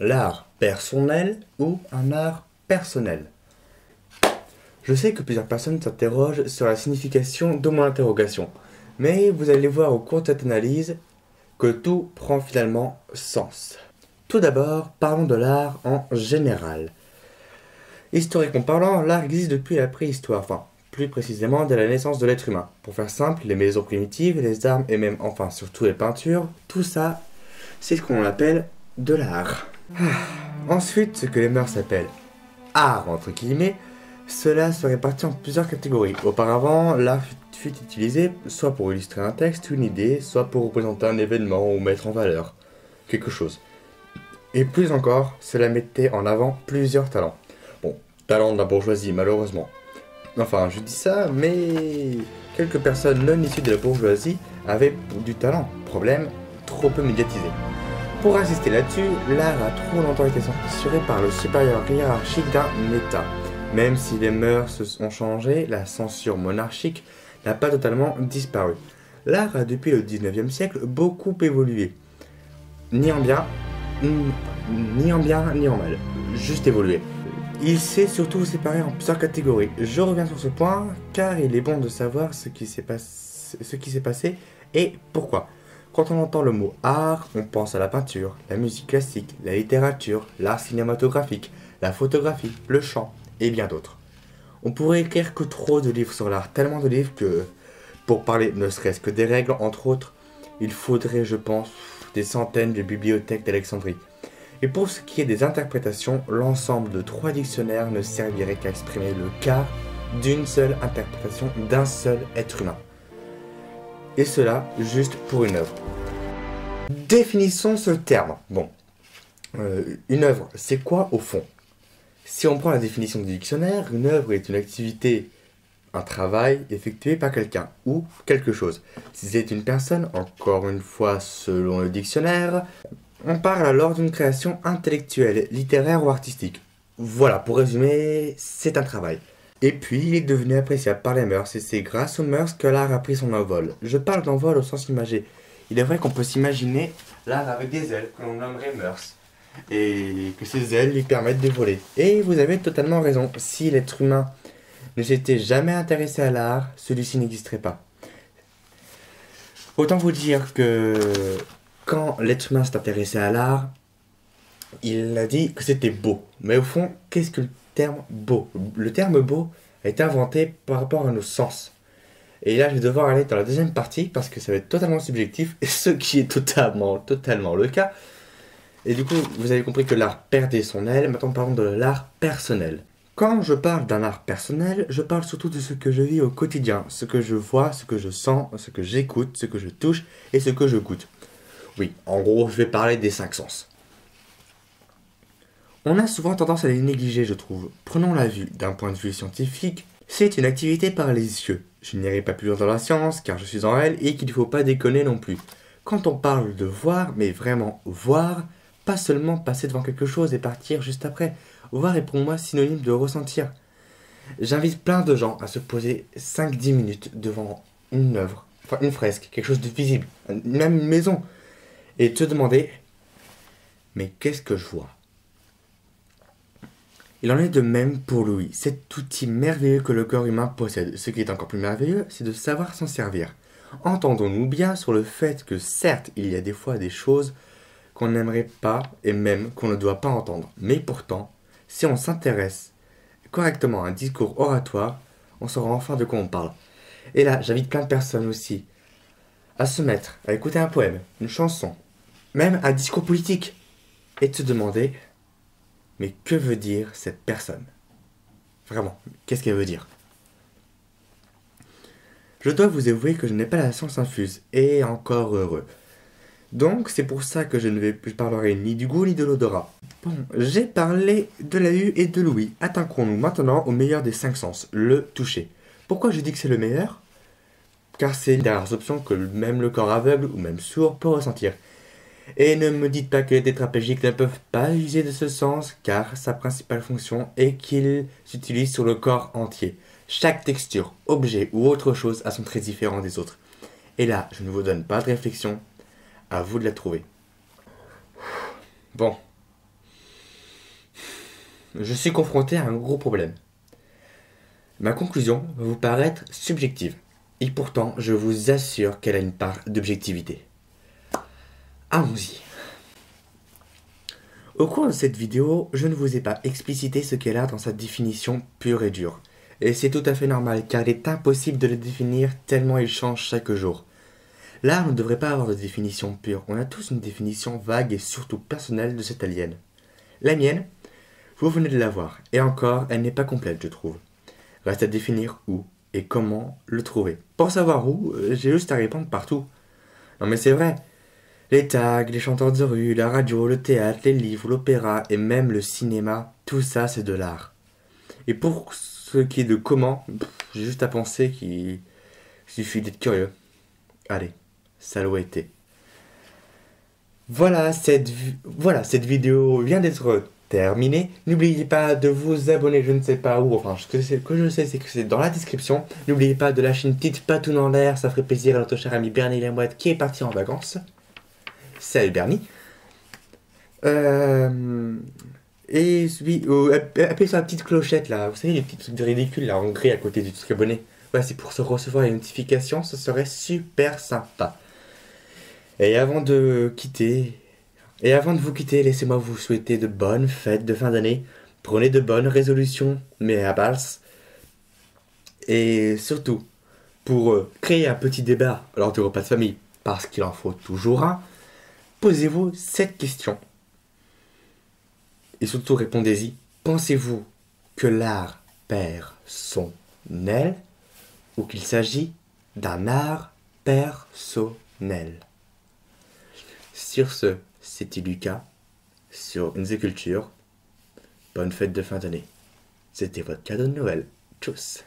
l'art personnel ou un art personnel? Je sais que plusieurs personnes s'interrogent sur la signification de mon interrogation, mais vous allez voir au cours de cette analyse que tout prend finalement sens. Tout d'abord, parlons de l'art en général. Historiquement parlant, l'art existe depuis la préhistoire, enfin, plus précisément dès la naissance de l'être humain. Pour faire simple, les maisons primitives, les armes et même, enfin, surtout les peintures, tout ça, c'est ce qu'on appelle de l'art. Ensuite, ce que les mœurs appellent art, entre guillemets, cela se répartit en plusieurs catégories. Auparavant, l'art fut utilisé soit pour illustrer un texte ou une idée, soit pour représenter un événement ou mettre en valeur quelque chose. Et plus encore, cela mettait en avant plusieurs talents. Bon, talent de la bourgeoisie, malheureusement. Enfin, je dis ça, mais quelques personnes non issues de la bourgeoisie avaient du talent. Problème, trop peu médiatisé. Pour insister là-dessus, l'art a trop longtemps été censuré par le supérieur hiérarchique d'un État. Même si les mœurs ont changé, la censure monarchique n'a pas totalement disparu. L'art a depuis le 19e siècle beaucoup évolué. Ni en bien, ni en mal. Juste évolué. Il s'est surtout séparé en plusieurs catégories. Je reviens sur ce point car il est bon de savoir ce qui s'est passé et pourquoi. Quand on entend le mot art, on pense à la peinture, la musique classique, la littérature, l'art cinématographique, la photographie, le chant et bien d'autres. On pourrait écrire que trop de livres sur l'art, tellement de livres que, pour parler ne serait-ce que des règles entre autres, il faudrait, je pense, des centaines de bibliothèques d'Alexandrie. Et pour ce qui est des interprétations, l'ensemble de 3 dictionnaires ne servirait qu'à exprimer le quart d'une seule interprétation d'un seul être humain. Et cela juste pour une œuvre. Définissons ce terme. Bon, une œuvre, c'est quoi au fond? Si on prend la définition du dictionnaire, une œuvre est une activité, un travail effectué par quelqu'un ou quelque chose. Si c'est une personne, encore une fois selon le dictionnaire, on parle alors d'une création intellectuelle, littéraire ou artistique. Voilà, pour résumer, c'est un travail. Et puis, il est devenu appréciable par les mœurs, et c'est grâce aux mœurs que l'art a pris son envol. Je parle d'envol au sens imagé. Il est vrai qu'on peut s'imaginer l'art avec des ailes que l'on nommerait mœurs, et que ces ailes lui permettent de voler. Et vous avez totalement raison, si l'être humain ne s'était jamais intéressé à l'art, celui-ci n'existerait pas. Autant vous dire que quand l'être humain s'est intéressé à l'art, il a dit que c'était beau. Mais au fond, qu'est-ce que le terme beau? Le terme beau a été inventé par rapport à nos sens. Et là, je vais devoir aller dans la deuxième partie parce que ça va être totalement subjectif, et ce qui est totalement le cas. Et du coup, vous avez compris que l'art perdait son aile. Maintenant, parlons de l'art personnel. Quand je parle d'un art personnel, je parle surtout de ce que je vis au quotidien, ce que je vois, ce que je sens, ce que j'écoute, ce que je touche et ce que je goûte. Oui, en gros, je vais parler des 5 sens. On a souvent tendance à les négliger, je trouve. Prenons la vue. D'un point de vue scientifique, c'est une activité par les yeux. Je n'irai pas plus loin dans la science, car je suis dans elle, et qu'il ne faut pas déconner non plus. Quand on parle de voir, mais vraiment voir, pas seulement passer devant quelque chose et partir juste après. Voir est pour moi synonyme de ressentir. J'invite plein de gens à se poser 5-10 minutes devant une œuvre, enfin une fresque, quelque chose de visible, même une maison, et te demander mais qu'est-ce que je vois? Il en est de même pour l'ouïe, cet outil merveilleux que le corps humain possède. Ce qui est encore plus merveilleux, c'est de savoir s'en servir. Entendons-nous bien sur le fait que certes, il y a des fois des choses qu'on n'aimerait pas et même qu'on ne doit pas entendre. Mais pourtant, si on s'intéresse correctement à un discours oratoire, on saura enfin de quoi on parle. Et là, j'invite plein de personnes aussi à se mettre, à écouter un poème, une chanson, même un discours politique, et de se demander mais que veut dire cette personne? Vraiment, qu'est-ce qu'elle veut dire? Je dois vous avouer que je n'ai pas la science infuse, et encore heureux. Donc c'est pour ça que je parlerai ni du goût ni de l'odorat. Bon, j'ai parlé de la vue et de l'ouïe. Attaquons-nous maintenant au meilleur des 5 sens, le toucher. Pourquoi je dis que c'est le meilleur? Car c'est une des rares options que même le corps aveugle ou même sourd peut ressentir. Et ne me dites pas que les tétraplégiques ne peuvent pas user de ce sens, car sa principale fonction est qu'il s'utilise sur le corps entier. Chaque texture, objet ou autre chose a son trait différent des autres. Et là, je ne vous donne pas de réflexion, à vous de la trouver. Bon, je suis confronté à un gros problème. Ma conclusion va vous paraître subjective, et pourtant je vous assure qu'elle a une part d'objectivité. Allons-y. Au cours de cette vidéo, je ne vous ai pas explicité ce qu'est l'art dans sa définition pure et dure. Et c'est tout à fait normal, car il est impossible de le définir tellement il change chaque jour. L'art ne devrait pas avoir de définition pure, on a tous une définition vague et surtout personnelle de cet alien. La mienne, vous venez de la voir, et encore, elle n'est pas complète, je trouve. Reste à définir où et comment le trouver. Pour savoir où, j'ai juste à répondre partout. Non mais c'est vrai, les tags, les chanteurs de rue, la radio, le théâtre, les livres, l'opéra et même le cinéma, tout ça c'est de l'art. Et pour ce qui est de comment, j'ai juste à penser qu'il suffit d'être curieux. Allez, ça l'a été. Voilà, cette vidéo vient d'être terminée. N'oubliez pas de vous abonner, je ne sais pas où, enfin, ce que je sais, c'est que c'est dans la description. N'oubliez pas de lâcher une petite patoune en l'air, ça ferait plaisir à notre cher ami Bernie Lamouette qui est parti en vacances. Salut Bernie. Et oui, appuyez sur la petite clochette là, vous savez, les petits trucs ridicules là en gris à côté du truc abonné. Ouais, c'est pour se recevoir les notifications, ce serait super sympa. Et avant de quitter, et avant de vous quitter, laissez-moi vous souhaiter de bonnes fêtes de fin d'année. Prenez de bonnes résolutions, mais à balle. Et surtout, pour créer un petit débat lors du repas de famille, parce qu'il en faut toujours un, posez-vous cette question. Et surtout, répondez-y. Pensez-vous que l'art perd son aile ou qu'il s'agit d'un art personnel? Sur ce, c'était Lucas sur Une Culture. Bonne fête de fin d'année. C'était votre cadeau de Noël. Tchuss.